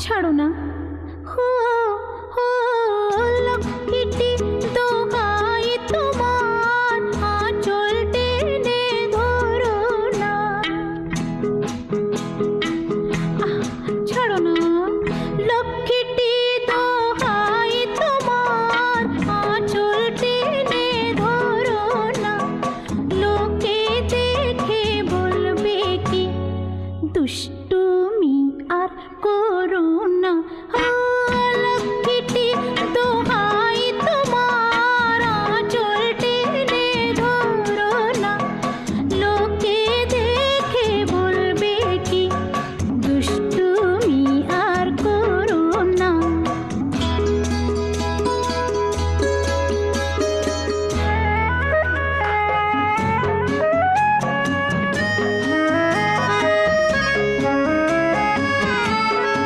ছাড়ো না। হো হো লক্ষ্মীটি দোহাই তোমার, আঁচল টেনে ধরো না। ছাড়ো না, লক্ষ্মীটি দোহাই তোমার, আঁচল টেনে ধরো না। লোকে দেখে বলবে কি, দুষ্টুমি আর করো না।